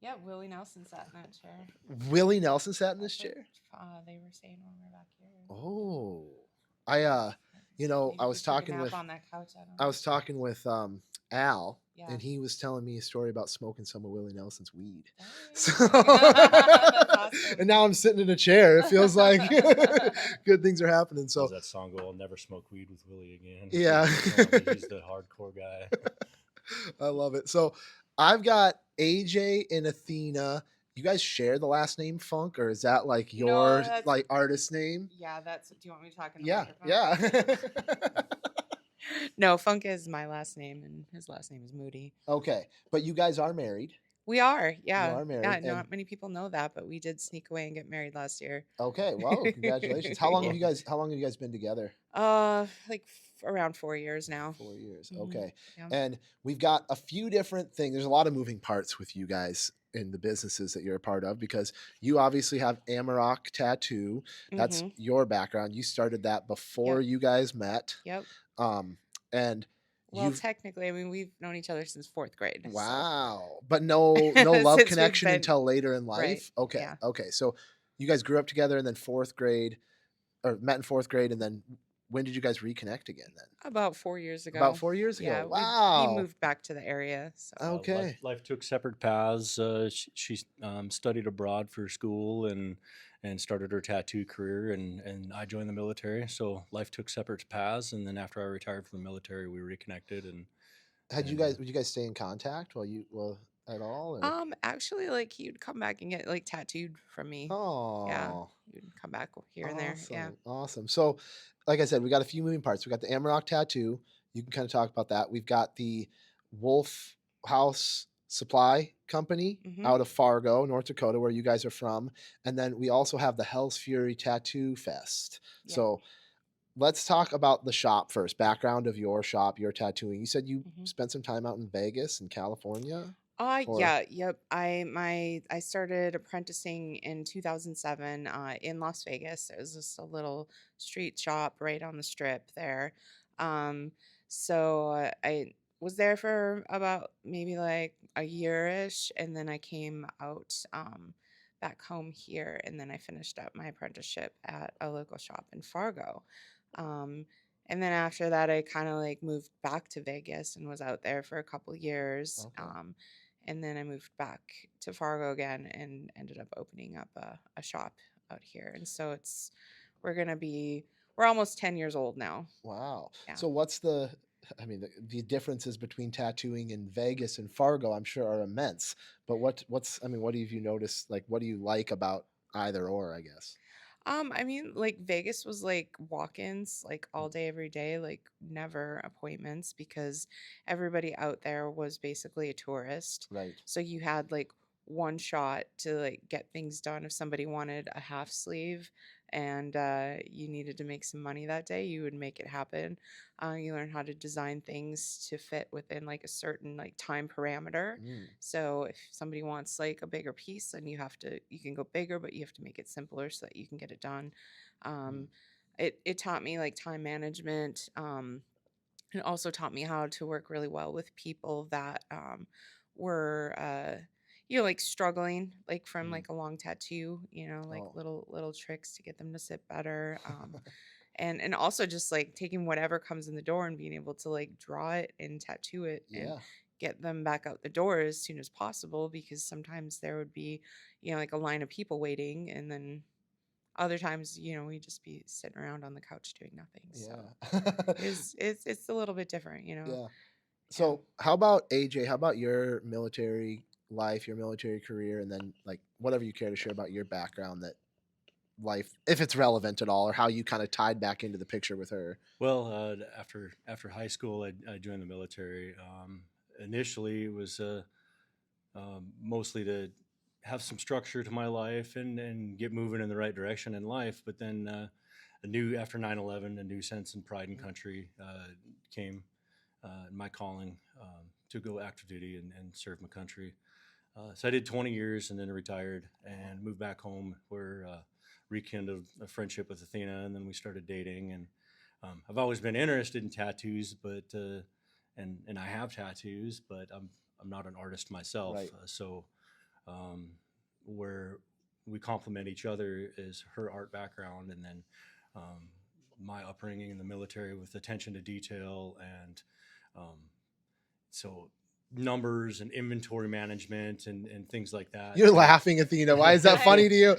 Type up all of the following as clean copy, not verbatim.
Yeah, Willie Nelson sat in that chair. Willie Nelson sat in this That's what chair. they were saying when we were back here. Oh, I Maybe I he was took a talking nap with on that couch. I don't I know. was talking with Al, Yeah. and he was telling me a story about smoking some of Willie Nelson's weed. So, Dang. That's awesome. and now I'm sitting in a chair. It feels like good things are happening. Does So, that song go? I'll never smoke weed with Willie again. yeah, He's the hardcore guy. I love it. So, I've got AJ and Athena. You guys share the last name Funk, or is that like No, your that's like artist name? yeah. That's. Do you want me to talk in the Yeah, microphone? yeah. No, Funk is my last name, and his last name is Moody. Okay, but you guys are married. We are, You yeah, are married, yeah. and Not many people know that, but we did sneak away and get married last year. okay, wow, congratulations. How long have Yeah. you guys? How long have you guys been together? Like around 4 years now. 4 years. Mhm. Okay, Yeah. and we've got a few different things. There's a lot of moving parts with you guys in the businesses that you're a part of because you obviously have Amarok Tattoo. That's Mhm. your background. You started that before Yep. you guys met. Yep. And Well, you've technically, I mean, we've known each other since fourth grade. So wow, but no love since we've connection been until later in right. life. Okay, Yeah. okay. So you guys grew up together, and then fourth grade, or met in fourth grade, and then when did you guys reconnect again? Then About 4 years about ago. 4 years Yeah, ago. he Wow. moved back to the area. So Okay. Life took separate paths. She studied abroad for school and started her tattoo career, and I joined the military. So life took separate paths, and then after I retired from the military, we reconnected. Had you And guys? Would you guys stay in contact at all? Or actually, like he'd come back and get like tattooed from me. Yeah, oh, he would come back here and there. Yeah. awesome, awesome. So, like I said, we got a few moving parts. We got the Amarok tattoo. You can kind of talk about that. We've got the Wolf House Supply Company Mhm. out of Fargo, North Dakota, where you guys are from, and then we also have the Hell's Fury Tattoo Fest. Yeah. So, let's talk about the shop first. Background of your shop, your tattooing. You said you Mhm. spent some time out in Vegas and California, or Yeah, yep. I started apprenticing in 2007 in Las Vegas. It was just a little street shop right on the strip there. Um, I was there for about maybe like a year-ish, and then I came out back home here, and then I finished up my apprenticeship at a local shop in Fargo. Um, and then after that, I kind of like moved back to Vegas and was out there for a couple years. okay. And then I moved back to Fargo again and ended up opening up a shop out here. And so we're almost 10 years old now. Wow. Yeah. So what's the differences between tattooing in Vegas and Fargo, I'm sure are immense. But what have you noticed? Like, what do you like about either or, I guess? I mean, like Vegas was like walk-ins like all day, every day, like never appointments because everybody out there was basically a tourist. Right. So you had like one shot to like get things done. If somebody wanted a half sleeve and you needed to make some money that day, you would make it happen. You learn how to design things to fit within like a certain like time parameter. Mm, So if somebody wants like a bigger piece, then you can go bigger, but you have to make it simpler so that you can get it done. mm. Um, it taught me like time management. It also taught me how to work really well with people that were like struggling like from Mm. like a long tattoo, like Oh. little tricks to get them to sit better. And also just like taking whatever comes in the door and being able to like draw it and tattoo it and Yeah. get them back out the door as soon as possible because sometimes there would be like a line of people waiting, and then other times we'd just be sitting around on the couch doing nothing. So Yeah. it's a little bit different. Yeah. Yeah. So how about AJ? How about your military life, your military career, and then like whatever you care to share about your background that life, if it's relevant at all, or how you kind of tied back into the picture with her. well, after high school, I joined the military. Initially, it was mostly to have some structure to my life and get moving in the right direction in life. But then after 9/11, a new sense in pride and country came my calling to go active duty and serve my country. So I did 20 years and then retired and moved back home where rekindled a friendship with Athena, and then we started dating. And I've always been interested in tattoos, but and I have tattoos, but I'm not an artist myself. Right. So where we complement each other is her art background, and then um, my upbringing in the military with attention to detail, and um, so numbers and inventory management and things like that. You're laughing, Athena. Why is that funny to you?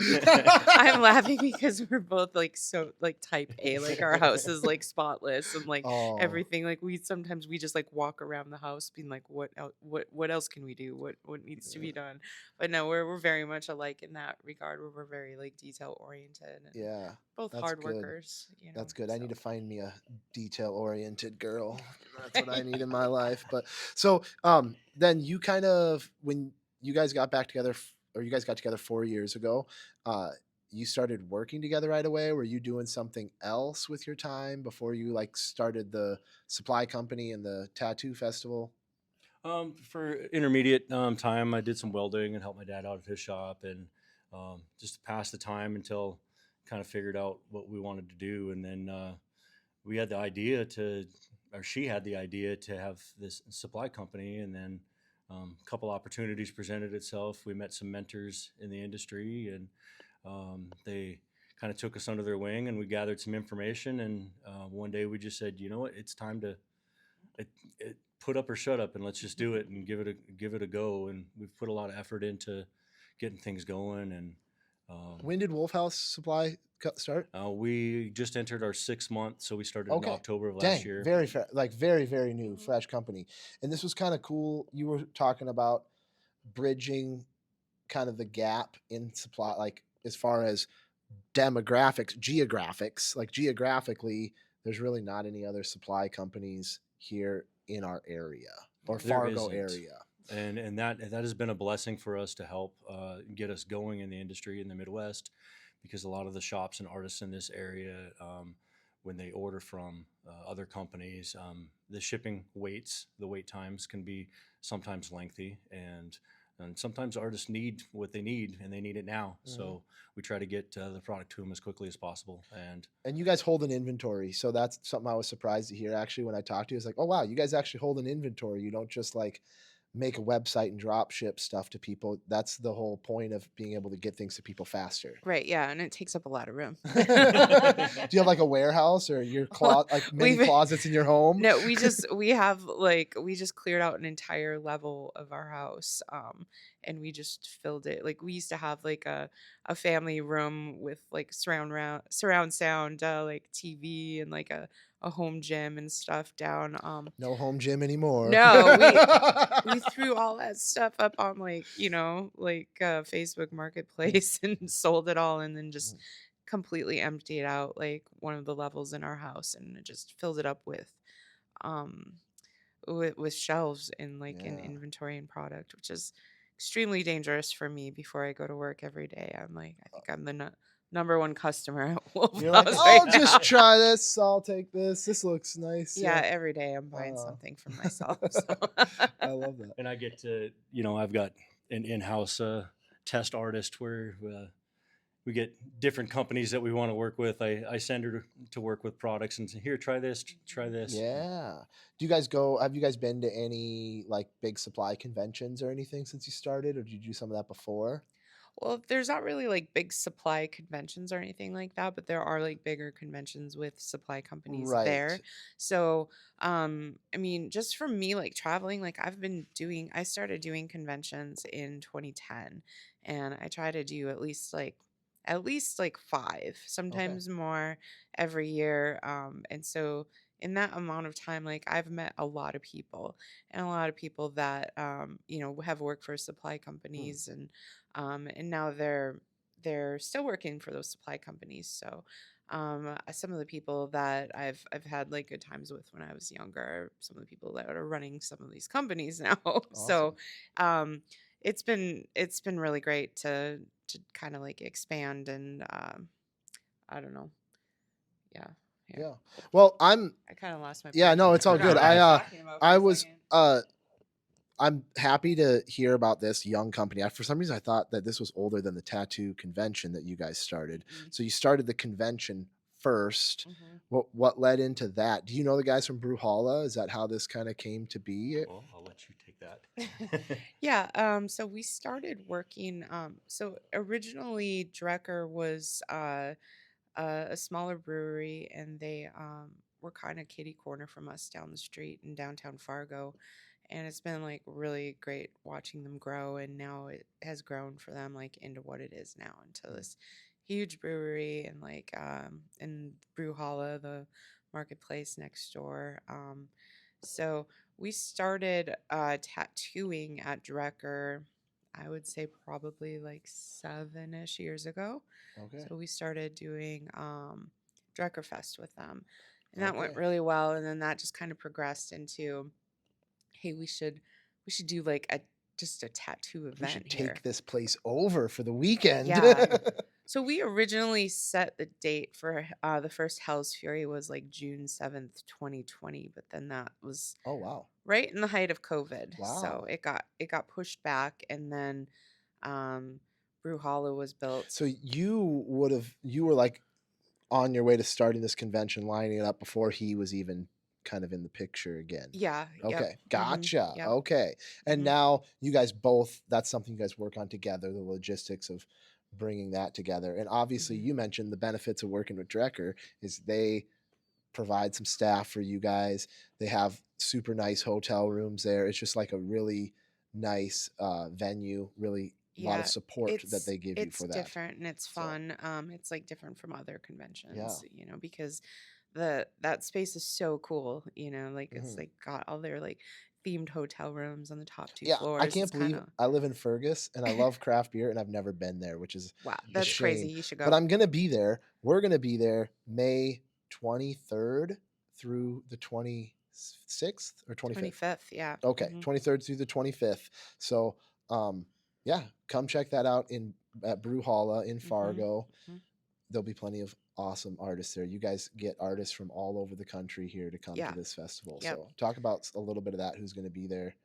I'm laughing because we're both like so like type A. Like our house is like spotless and like Oh, everything. Like we sometimes we just like walk around the house being like, what else can we do? What needs to be done? But no, we're very much alike in that regard. Where we're very like detail oriented and yeah. both That's hard good. workers. You know, That's good. I need so. to find me a detail-oriented girl. That's what I need in my life. But so, then you kind of when you guys got back together, or you guys got together 4 years ago, uh, you started working together right away. Were you doing something else with your time before you like started the supply company and the tattoo festival? For intermediate time, I did some welding and helped my dad out at his shop, and just to pass the time until kind of figured out what we wanted to do. And then we had the idea to, or she had the idea to have this supply company. And then a couple opportunities presented itself. We met some mentors in the industry, and they kind of took us under their wing, and we gathered some information. And one day we just said, you know what, it's time to put up or shut up, and let's just do it and give it a go. And we've put a lot of effort into getting things going. And um, When did Wolf House Supply start? we just entered our 6 month, so we started in Okay. October of last Dang, year. very like very new, fresh company. And this was kind of cool. You were talking about bridging kind of the gap in supply, like as far as geographics, like geographically, there's really not any other supply companies here in our area or There Fargo isn't. area. And that has been a blessing for us to help get us going in the industry in the Midwest, because a lot of the shops and artists in this area, when they order from other companies, the wait times can be sometimes lengthy, and sometimes artists need what they need, and they need it now. Mhm. So we try to get the product to them as quickly as possible. And you guys hold an inventory, so that's something I was surprised to hear actually when I talked to you. It's like, oh wow, you guys actually hold an inventory. You don't just like make a website and drop ship stuff to people. That's the whole point of being able to get things to people faster. Right, yeah, and it takes up a lot of room. Do you have like a warehouse or your like many We've closets in your home? no, we just cleared out an entire level of our house, and we just filled it. Like we used to have like a family room with like surround sound, like TV and like a home gym and stuff down. No home gym anymore. No, we threw all that stuff up on like like Facebook Marketplace and sold it all, and then just completely emptied out like one of the levels in our house, and it just filled it up um with shelves and like an Yeah. inventory and product, which is extremely dangerous for me before I go to work every day. I'm like, I think I'm the number one customer at Wolf You're like, House right I'll just now. try this. I'll take this. This looks nice. Yeah, Yeah. every day I'm buying something for myself. I love that. And I get to, I've got an in-house test artist where we get different companies that we want to work with. I send her to work with products and say, here, try this, try this. Yeah. Do you guys go? Have you guys been to any like big supply conventions or anything since you started, or did you do some of that before? Well, there's not really like big supply conventions or anything like that, but there are like bigger conventions with supply companies Right. there. So, I mean, just for me, like traveling, like I started doing conventions in 2010, and I try to do at least like five, Okay. sometimes more every year. And so in that amount of time, like I've met a lot of people and a lot of people that, have worked for supply Hmm. companies and now they're still working for those supply companies. So some of the people that I've had like good times with when I was younger are some of the people that are running some of these companies now. So Awesome. um, it's been really great to kind of like expand and I don't know. Yeah, here. Yeah. Well, I kind of lost my yeah, point. no, it's all Forgot good. what I was talking about for I a was second. I'm happy to hear about this young company. For some reason I thought that this was older than the tattoo convention that you guys started. So you started the convention first. Mm-hmm. What led into that? Do you know the guys from Brewhalla? Is that how this kind of came to be? Well, I'll let you take appreciate that. Yeah, so we started working. So originally, Drecker was a smaller brewery, and they were kind of kitty corner from us down the street in downtown Fargo. And it's been like really great watching them grow. And now it has grown for them like into what it is now, into Mm. this huge brewery and like in Brew Holla, the marketplace next door. So we started tattooing at Drecker, I would say probably like 7-ish years ago. Okay. So we started doing Drecker Fest with them. And that went Okay. really well. And then that just kind of progressed into, hey, we should do like a just a tattoo We event should here. take this place over for the weekend. Yeah. So we originally set the date for the first Hell's Fury was like June 7th, 2020, but then that was Oh wow. right in the height of COVID. So Wow. it got pushed back, and then Brew Hollow was built. So you were like on your way to starting this convention, lining it up before he was even kind of in the picture again. Yeah, yep. Okay, gotcha. Yep. Okay. And Mhm. now you guys both, that's something you guys work on together, the logistics of bringing that together. And obviously, Mhm. you mentioned the benefits of working with Drecker is they provide some staff for you guys. They have super nice hotel rooms there. It's just like a really nice venue, really a lot of Yeah, support that it's they give you it's for that. different and it's So, fun. It's like different from other yeah. conventions, because that space is so cool, like it's Mhm. like got all their like themed hotel rooms on the top two Yeah, I floors. It's can't kind believe of I live in Fergus and I love craft beer and I've never been there, which is wow, a that's crazy. shame. You should But go. I'm gonna be there. We're gonna be there May 23rd through the 26th or 25th. 25th, yeah. Okay, Hmm. 23rd through the 25th. So, yeah, come check that out at Brew Holla in Hmm. Fargo. Hmm. There'll be plenty of awesome artists there. You guys get artists from all over the country here to come to Yeah. this festival. Yep. So, talk about a little bit of that. Who's going to be there?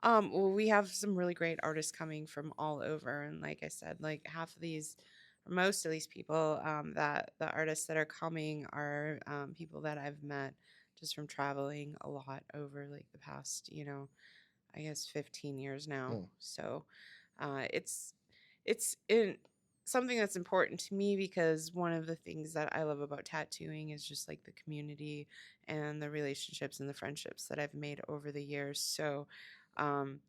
Well, we have some really great artists coming from all over, and like I said, like half of these, or most of these people, that the artists that are coming are people that I've met just from traveling a lot over like the past, I guess 15 years now. Mm, So, it's in something that's important to me because one of the things that I love about tattooing is just like the community and the relationships and the friendships that I've made over the years. So, um,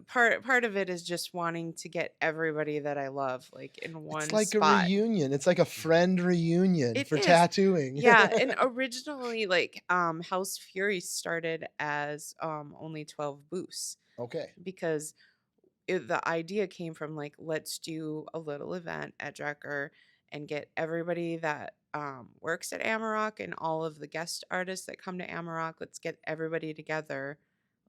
part of it is just wanting to get everybody that I love like in It's one like a spot. reunion. It's like a friend reunion It for is. tattooing. Yeah, and originally like House Fury started as only 12 booths Okay. because the idea came from like let's do a little event at Drecker and get everybody that works at Amarok and all of the guest artists that come to Amarok. Let's get everybody together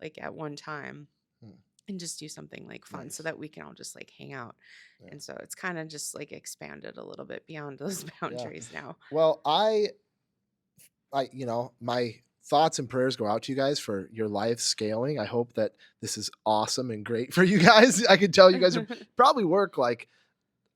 like at one time Hmm, and just do something like fun so nice. that we can all just like hang out. Yeah. And so it's kind of just like expanded a little bit beyond those Yeah. boundaries now. Well, my thoughts and prayers go out to you guys for your life scaling. I hope that this is awesome and great for you guys. I can tell you guys are probably work like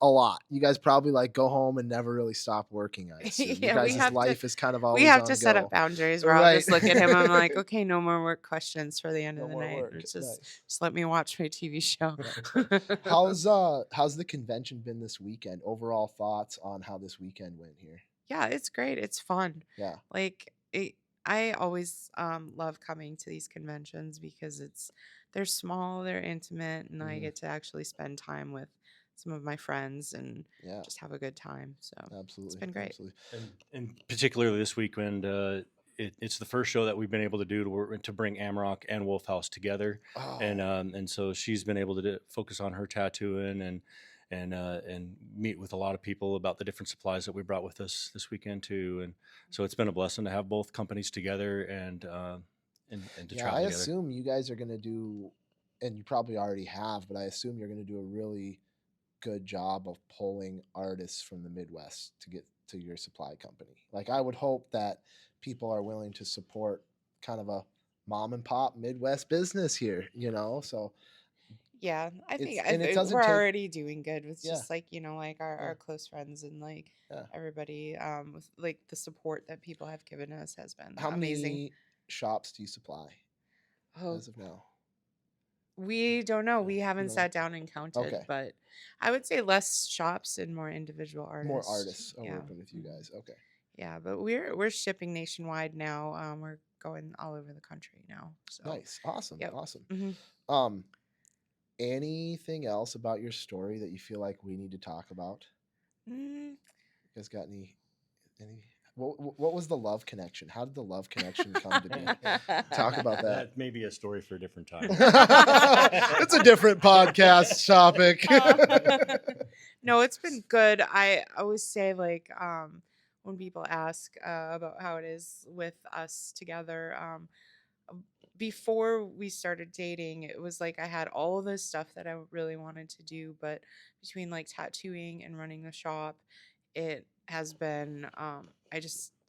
a lot. You guys probably like go home and never really stop working, I assume. Your Yeah, we guys' have to life is kind of we always have on to set up go. boundaries where I'll Right. just look at him. I'm like, okay, no more work questions for the end of No the more night. work. It's just Nice. just let me watch my TV show. Right. How's the convention been this weekend? Overall thoughts on how this weekend went here? Yeah, it's great. It's fun. Yeah. Like I always love coming to these conventions because they're small, they're intimate, and I Mhm. get to actually spend time with some of my friends and Yeah. just have a good time. So it's Absolutely. been great. Absolutely. And particularly this weekend, it's the first show that we've been able to do to bring Amarok and Wolf House together, Oh, and so she's been able to focus on her tattooing and meet with a lot of people about the different supplies that we brought with us this weekend too, and so it's been a blessing to have both companies together and to yeah. travel I together. assume you guys are going to do, and you probably already have, but I assume you're going to do a really good job of pulling artists from the Midwest to get to your supply company. Like, I would hope that people are willing to support kind of a mom and pop Midwest business here, So Yeah, I think it we're doesn't take, already doing good with yeah, just like like yeah, our close friends and like yeah. everybody with like the support that people have given us has been How amazing. many shops do you supply Oh, as of now? We don't know. We haven't No. sat down and counted, Okay. but I would say less shops and more individual More artists. artists are Yeah. working with you Mhm. guys. Okay. Yeah, but we're shipping nationwide now. We're going all over the country now. So, Nice. Awesome. yep. Awesome. Hmm. Um, anything else about your story that you feel like we need to talk about? Mm. You guys got any what was the love connection? How did the love connection come to be? Talk about that. That may be a story for a different time. It's a different podcast topic. No, it's been good. I always say like when people ask about how it is with us together, before we started dating, it was like I had all of this stuff that I really wanted to do, but between like tattooing and running the shop, it has been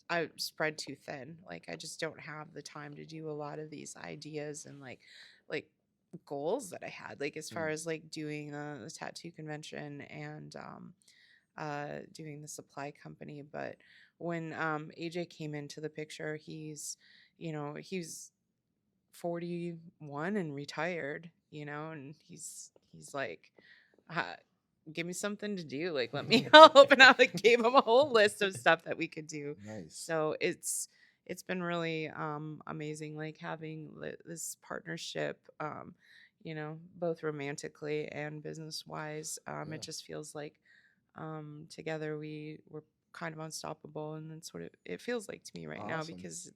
I spread too thin. Like I just don't have the time to do a lot of these ideas and like goals that I had, like as far Mm. as like doing the tattoo convention and doing the supply company. But when AJ came into the picture, he's 41 and retired, and he's like, uh, give me something to do, like let me help. And I like gave him a whole list of stuff that we could do. Nice. So it's been really amazing, like having this partnership, both romantically and business wise. Yeah. It just feels like together we're kind of unstoppable, and that's what it feels like to me right now, Awesome. because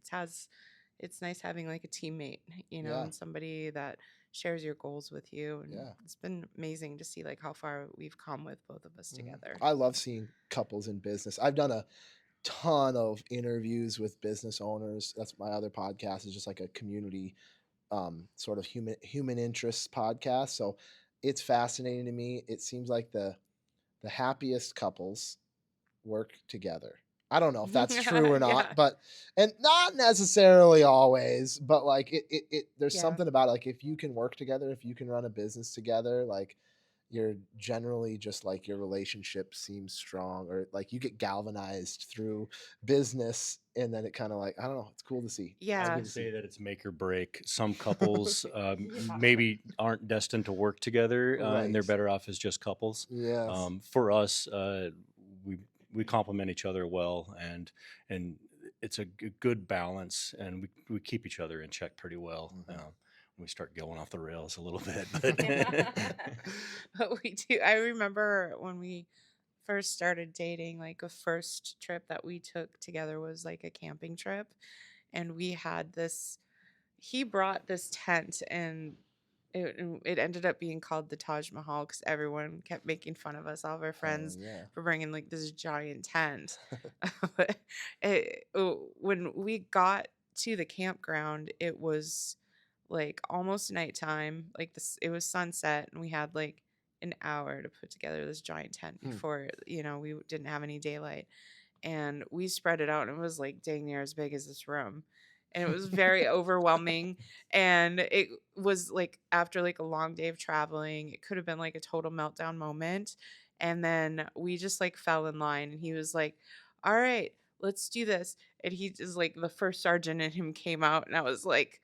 it's nice having like a teammate, Yeah. and somebody that shares your goals with you. And Yeah. it's been amazing to see like how far we've come with both of us together. I love seeing couples in business. I've done a ton of interviews with business owners. That's my other podcast, is just like a community sort of human interests podcast. So it's fascinating to me. It seems like the happiest couples work together. I don't know if that's true or not, Yeah. but and not necessarily always, but like there's Yeah. something about it, like if you can work together, if you can run a business together, like you're generally just like your relationship seems strong, or like you get galvanized through business, and then it kind of like, I don't know, it's cool to see. I Yeah. would say that it's make or break. Some couples maybe aren't destined to work together, and they're Right. better off as just couples. Yes. For us, we complement each other well, and it's a good balance, and we keep each other in check pretty well. We start going off the rails a little bit, But we do. I remember when we first started dating, like a first trip that we took together was like a camping trip, and we had this. He brought this tent, and it ended up being called the Taj Mahal because everyone kept making fun of us, all of our friends, Yeah. for bringing like this giant tent. But when we got to the campground, it was like almost nighttime. Like this, it was sunset, and we had like an hour to put together this giant tent before we didn't have any daylight, and we spread it out, and it was like dang near as big as this room. And it was very overwhelming, and it was like after like a long day of traveling, it could have been like a total meltdown moment. And then we just like fell in line, and he was like, all right, let's do this. And he is like, the first sergeant in him came out, and I was like,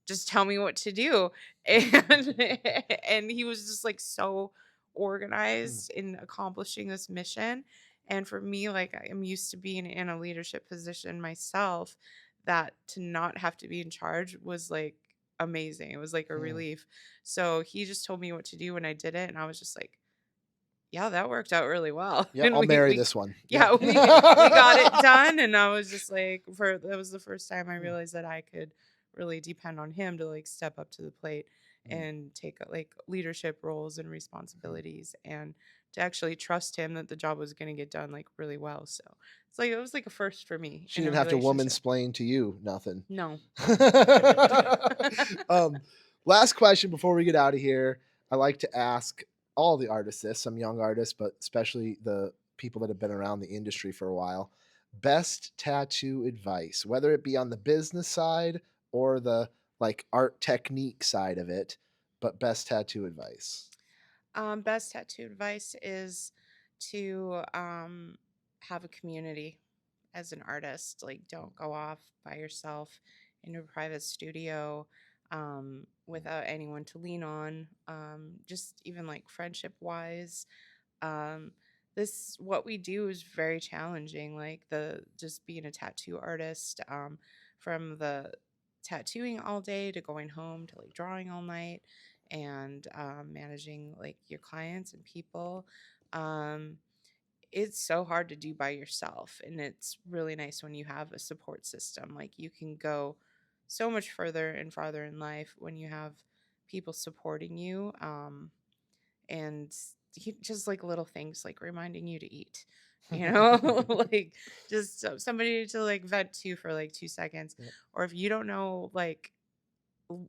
just tell me what to do. And and he was just like so organized in accomplishing this mission. And for me, like I'm used to being in a leadership position myself, that to not have to be in charge was like amazing. It was like a relief. So he just told me what to do, and I did it, and I was just like, yeah, that worked out really well. Yeah, And I'll marry this one. yeah, we got it done. And I was just like, that was the first time I realized that I could really depend on him to like step up to the plate and take like leadership roles and responsibilities, and to actually trust him that the job was going to get done like really well. So it's like it was like a first for me. She in a didn't have to woman relationship. splain to you nothing. No. Last question before we get out of here. I like to ask all the artists this, some young artists, but especially the people that have been around the industry for a while. Best tattoo advice, whether it be on the business side or the like art technique side of it, but best tattoo advice. Best tattoo advice is to have a community as an artist. Like, don't go off by yourself in a private studio without anyone to lean on, just even like friendship wise. Um, this what we do is very challenging. Like the just being a tattoo artist, from the tattooing all day to going home to like drawing all night, and managing like your clients and people. Um, it's so hard to do by yourself, and it's really nice when you have a support system. Like you can go so much further and farther in life when you have people supporting you, and just like little things like reminding you to eat, like just somebody to like vent to for like 2 seconds. Yep. Or if you don't know like w-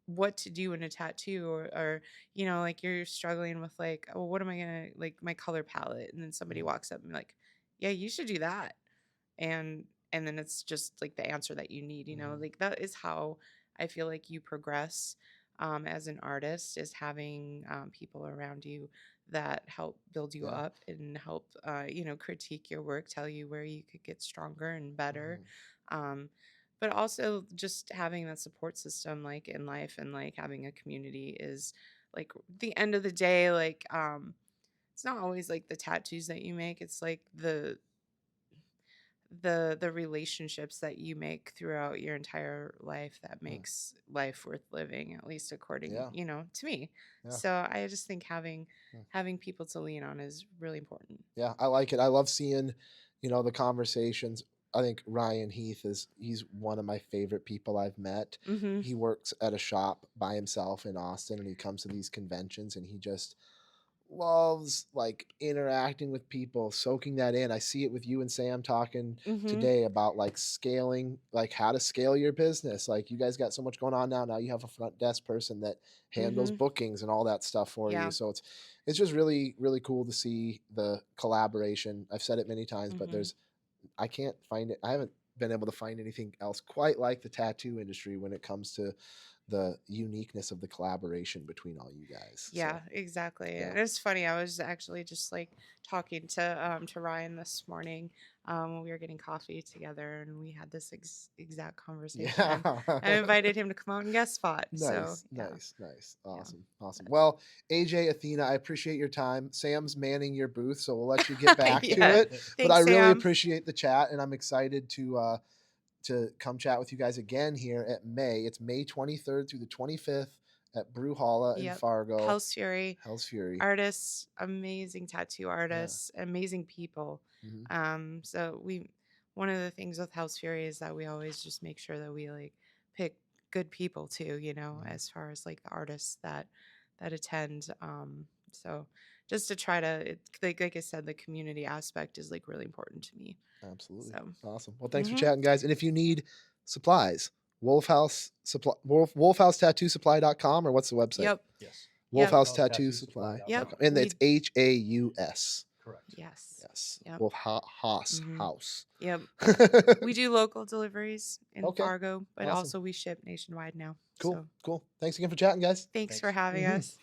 what to do in a tattoo, or like you're struggling with like, oh, what am I gonna, like, my color palette, and then somebody Mhm. walks up and be like, yeah, you should do that, and then it's just like the answer that you need, Mhm. like that is how I feel like you progress, as an artist, is having people around you that help build you Yeah. up and help critique your work, tell you where you could get stronger and better, Mhm. um, but also just having that support system like in life, and like having a community is like the end of the day, like it's not always like the tattoos that you make, it's like the relationships that you make throughout your entire life that Mm. makes life worth living, at least according, Yeah. to me. Yeah. So I just think having Mm. having people to lean on is really important. Yeah, I like it. I love seeing, the conversations. I think Ryan Heath he's one of my favorite people I've met. Mhm. He works at a shop by himself in Austin, and he comes to these conventions, and he just loves like interacting with people, soaking that in. I see it with you and Sam talking Mhm. today about like scaling, like how to scale your business. Like you guys got so much going on now. Now you have a front desk person that handles Mhm. bookings and all that stuff for you. Yeah. So it's just really really cool to see the collaboration. I've said it many times, but Mhm. I can't find it. I haven't been able to find anything else quite like the tattoo industry when it comes to the uniqueness of the collaboration between all you guys. Yeah, So exactly. yeah. And it's funny. I was actually just like talking to Ryan this morning, when we were getting coffee together, and we had this exact conversation. Yeah. I invited him to come out and guest spot. So Nice, yeah, nice, nice. yeah. Awesome, awesome. But Well, AJ, Athena, I appreciate your time. Sam's manning your booth, so we'll let you get back to yeah. it. But I Thanks, really Sam. appreciate the chat, and I'm excited to come chat with you guys again here at May. It's May 23rd through the 25th at Brewhalla in Yep. Fargo. Hell's Fury Hell's Fury. artists, amazing tattoo Yeah. artists, amazing people. Hmm. So one of the things with Hell's Fury is that we always just make sure that we like pick good people too, Hmm. as far as like the artists that attend. So just to try to, like I said, the community aspect is like really important to me. Absolutely. So. Awesome. Well, thanks for Mhm. chatting, guys. And if you need supplies, Wolf House Tattoo Supply.com, or what's the website? Yep. Yes. Wolf Yep. House Wolfhouse Tattoo Tattoo Supply. Yep. And it's We. Haus. Correct. Yes. Yes. Yep. Haas Mhm. House. Yep. We do local deliveries in Okay. Fargo, but Awesome. also we ship nationwide now. Cool. So Cool. Thanks again for chatting, guys. thanks for Thanks. having us.